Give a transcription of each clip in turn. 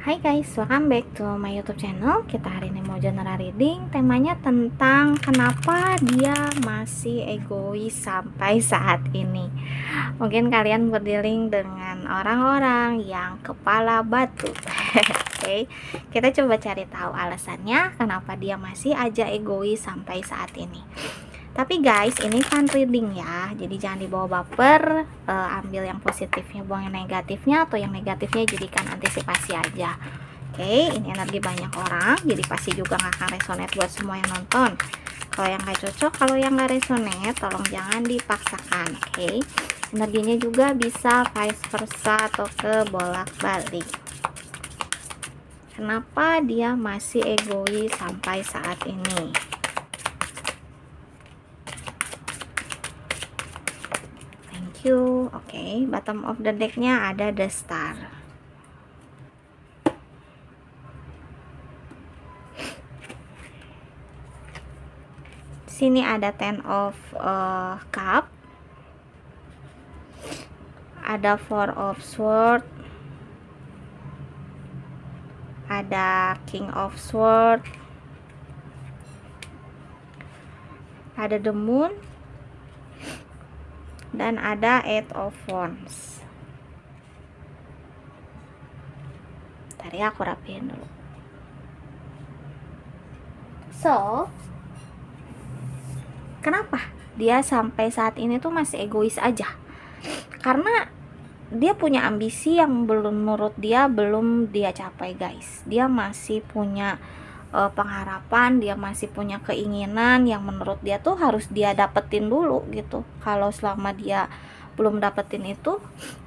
Hai guys, welcome back to my YouTube channel. Kita hari ini mau general reading. Temanya tentang kenapa dia masih egois sampai saat ini. Mungkin kalian berdealing dengan orang-orang yang kepala batu. Oke, kita coba cari tahu alasannya kenapa dia masih aja egois sampai saat ini. Tapi guys, ini kan reading ya, jadi jangan dibawa baper. Ambil yang positifnya, buang yang negatifnya, atau yang negatifnya jadikan antisipasi aja. Oke, ini energi banyak orang, jadi pasti juga nggak akan resonate buat semua yang nonton. Kalau yang nggak cocok, kalau yang nggak resonate, tolong jangan dipaksakan. Oke, energinya juga bisa vice versa atau ke bolak-balik. Kenapa dia masih egois sampai saat ini? Oke, bottom of the decknya ada the star. Sini ada ten of cup, ada four of sword, ada king of sword, ada the moon, dan ada eight of wands. Tadi aku rapiin dulu. So, kenapa dia sampai saat ini tuh masih egois aja? Karena dia punya ambisi yang menurut dia belum dia capai guys. Dia masih punya pengharapan, dia masih punya keinginan yang menurut dia tuh harus dia dapetin dulu gitu. Kalau selama dia belum dapetin itu,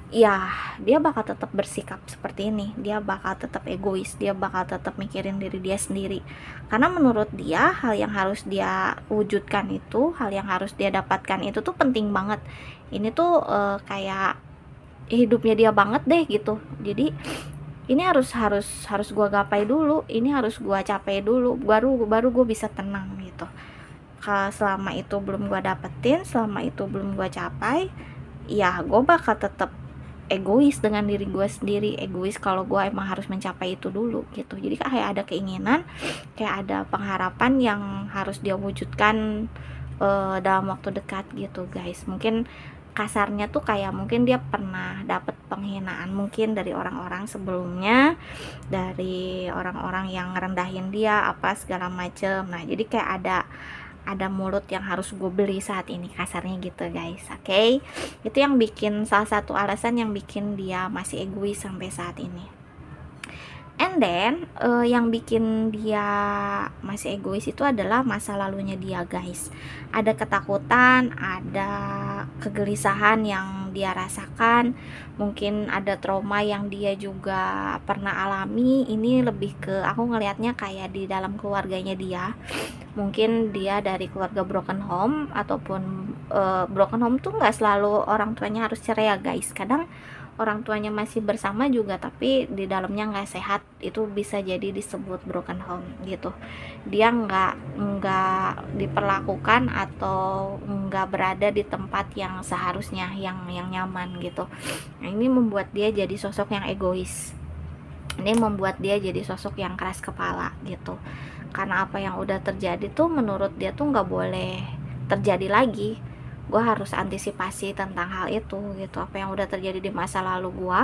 ya dia bakal tetap bersikap seperti ini. Dia bakal tetap egois, dia bakal tetap mikirin diri dia sendiri. Karena menurut dia hal yang harus dia wujudkan itu, hal yang harus dia dapatkan itu tuh penting banget. Ini tuh kayak hidupnya dia banget deh gitu. Jadi ini harus gue gapai dulu, ini harus gue capai dulu, baru gue bisa tenang gitu. Kalau selama itu belum gue dapetin, selama itu belum gue capai, ya gue bakal tetap egois dengan diri gue sendiri, egois kalau gue emang harus mencapai itu dulu gitu. Jadi kayak ada keinginan, kayak ada pengharapan yang harus dia wujudkan dalam waktu dekat gitu guys. Mungkin kasarnya tuh kayak mungkin dia pernah dapet penghinaan mungkin dari orang-orang sebelumnya, dari orang-orang yang ngerendahin dia apa segala macem. Nah jadi kayak ada mulut yang harus gue beli saat ini, kasarnya gitu guys. Oke, itu yang bikin, salah satu alasan yang bikin dia masih egois sampai saat ini. And then yang bikin dia masih egois itu adalah masa lalunya dia guys. Ada ketakutan, ada kegelisahan yang dia rasakan, mungkin ada trauma yang dia juga pernah alami. Ini lebih ke, aku ngelihatnya kayak di dalam keluarganya dia. Mungkin dia dari keluarga broken home, ataupun broken home tuh nggak selalu orang tuanya harus cerai ya guys. Kadang orang tuanya masih bersama juga tapi di dalamnya nggak sehat, itu bisa jadi disebut broken home gitu. Dia nggak diperlakukan atau nggak berada di tempat yang seharusnya, yang nyaman gitu. Nah, ini membuat dia jadi sosok yang egois, ini membuat dia jadi sosok yang keras kepala gitu. Karena apa yang udah terjadi tuh menurut dia tuh nggak boleh terjadi lagi. Gue harus antisipasi tentang hal itu gitu. Apa yang udah terjadi di masa lalu gue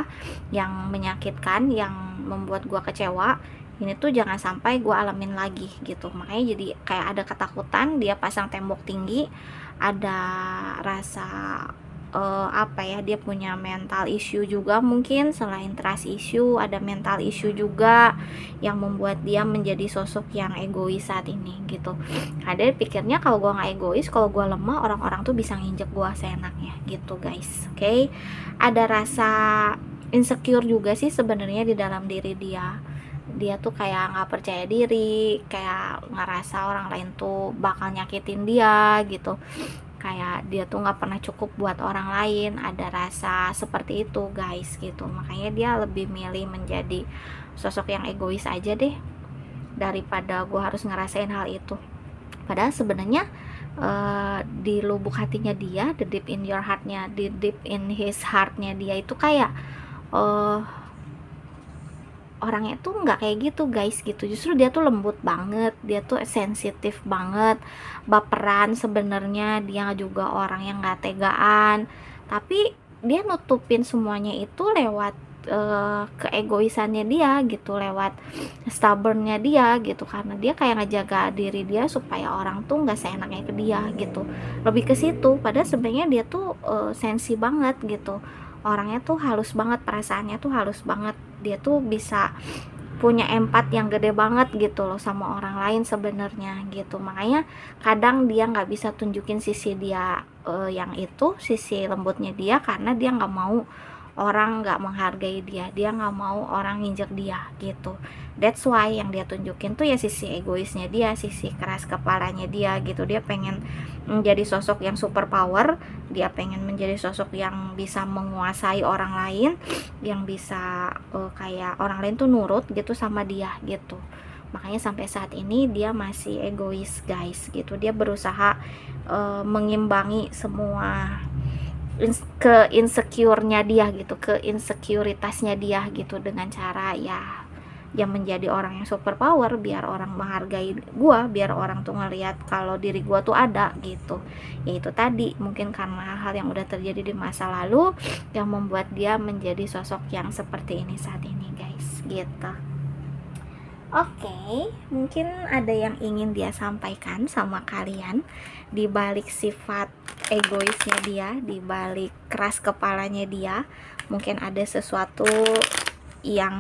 yang menyakitkan, yang membuat gue kecewa, ini tuh jangan sampai gue alamin lagi gitu. Makanya jadi kayak ada ketakutan, dia pasang tembok tinggi, ada rasa dia punya mental issue juga. Mungkin selain trust issue, ada mental issue juga yang membuat dia menjadi sosok yang egois saat ini gitu. Ada pikirnya kalau gue nggak egois, kalau gue lemah, orang-orang tuh bisa nginjek gue seenaknya gitu guys. Oke, ada rasa insecure juga sih sebenarnya di dalam diri dia. Dia tuh kayak nggak percaya diri, kayak ngerasa orang lain tuh bakal nyakitin dia gitu, kayak dia tuh nggak pernah cukup buat orang lain. Ada rasa seperti itu guys gitu. Makanya dia lebih milih menjadi sosok yang egois aja deh, daripada gue harus ngerasain hal itu. Padahal sebenarnya di lubuk hatinya dia, the deep in your heartnya, the deep in his heartnya dia itu kayak orangnya tuh nggak kayak gitu guys gitu. Justru dia tuh lembut banget, dia tuh sensitif banget, baperan sebenarnya, dia juga orang yang nggak tegaan, tapi dia nutupin semuanya itu lewat keegoisannya dia gitu, lewat stubbornnya dia gitu, karena dia kayak ngejaga diri dia supaya orang tuh nggak seenaknya ke dia gitu, lebih ke situ. Padahal sebenarnya dia tuh sensi banget gitu, orangnya tuh halus banget, perasaannya tuh halus banget, dia tuh bisa punya empat yang gede banget gitu loh sama orang lain sebenarnya gitu. Makanya kadang dia nggak bisa tunjukin sisi dia yang itu, sisi lembutnya dia, karena dia nggak mau orang nggak menghargai dia, dia nggak mau orang nginjek dia gitu. That's why yang dia tunjukin tuh ya sisi egoisnya dia, sisi keras kepalanya dia gitu. Dia pengen menjadi sosok yang super power, dia pengen menjadi sosok yang bisa menguasai orang lain, yang bisa kayak orang lain tuh nurut gitu sama dia gitu. Makanya sampai saat ini dia masih egois guys gitu. Dia berusaha mengimbangi semua ke insecure-nya dia gitu, ke insecuritasnya dia gitu, dengan cara ya yang menjadi orang yang super power, biar orang menghargai gua, biar orang tuh ngelihat kalau diri gua tuh ada gitu. Yaitu tadi mungkin karena hal yang udah terjadi di masa lalu yang membuat dia menjadi sosok yang seperti ini saat ini guys gitu. Oke, mungkin ada yang ingin dia sampaikan sama kalian di balik sifat egoisnya dia, di balik keras kepalanya dia. Mungkin ada sesuatu yang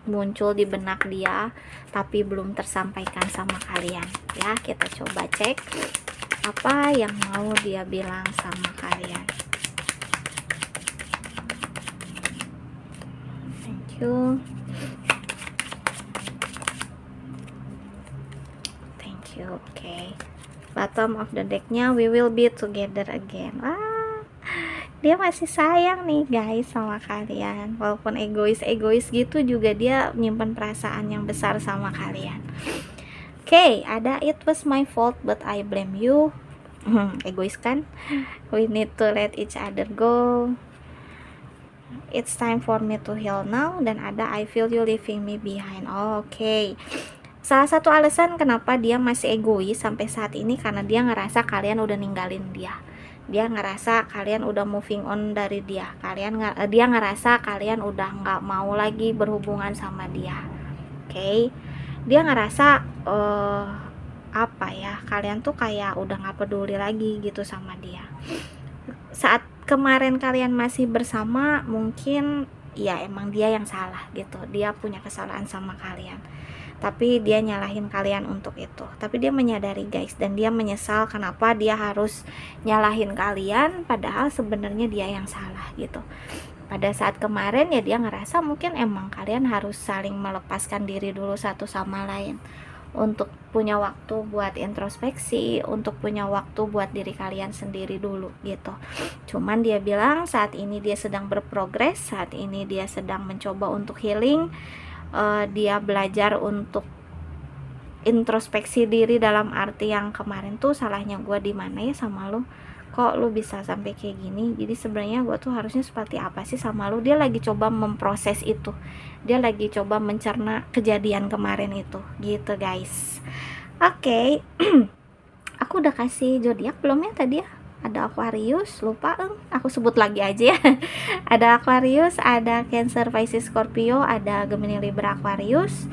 muncul di benak dia tapi belum tersampaikan sama kalian. Ya, kita coba cek apa yang mau dia bilang sama kalian. Thank you. Oke, bottom of the decknya, we will be together again. Dia masih sayang nih guys sama kalian, walaupun egois gitu juga dia nyimpan perasaan yang besar sama kalian. Oke, ada it was my fault but I blame you. Egois kan? We need to let each other go. It's time for me to heal now. Dan ada I feel you leaving me behind. Oke. Salah satu alasan kenapa dia masih egois sampai saat ini karena dia ngerasa kalian udah ninggalin dia. Dia ngerasa kalian udah moving on dari dia. Dia ngerasa kalian udah nggak mau lagi berhubungan sama dia. Oke. Dia ngerasa apa ya? Kalian tuh kayak udah nggak peduli lagi gitu sama dia. Saat kemarin kalian masih bersama, mungkin ya emang dia yang salah gitu. Dia punya kesalahan sama kalian. Tapi dia nyalahin kalian untuk itu. Tapi dia menyadari guys, dan dia menyesal kenapa dia harus nyalahin kalian padahal sebenarnya dia yang salah gitu. Pada saat kemarin ya dia ngerasa mungkin emang kalian harus saling melepaskan diri dulu satu sama lain, untuk punya waktu buat introspeksi, untuk punya waktu buat diri kalian sendiri dulu gitu. Cuman dia bilang saat ini dia sedang berprogres, saat ini dia sedang mencoba untuk healing. Dia belajar untuk introspeksi diri, dalam arti yang kemarin tuh salahnya gue di mana ya sama lu, kok lu bisa sampai kayak gini, jadi sebenarnya gue tuh harusnya seperti apa sih sama lu. Dia lagi coba memproses itu, dia lagi coba mencerna kejadian kemarin itu gitu guys. Oke. Aku udah kasih zodiak belum ya tadi ya? Ada Aquarius, lupa aku sebut lagi aja ya. Ada Aquarius, ada Cancer, Pisces, Scorpio, ada Gemini, Libra, Aquarius,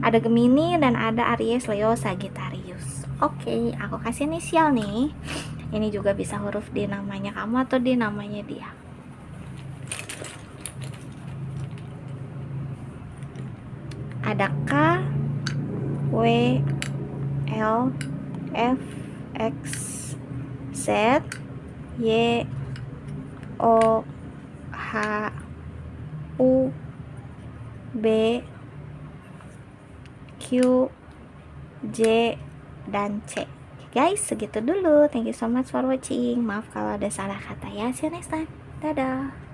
ada Gemini, dan ada Aries, Leo, Sagittarius. Oke, aku kasih inisial nih. Ini juga bisa huruf di namanya kamu atau di namanya dia. Ada K, W, L, F, X, Z, Y, O, H, U, B, Q, J, dan C. Guys, segitu dulu. Thank you so much for watching. Maaf kalau ada salah kata ya. See you next time. Dadah.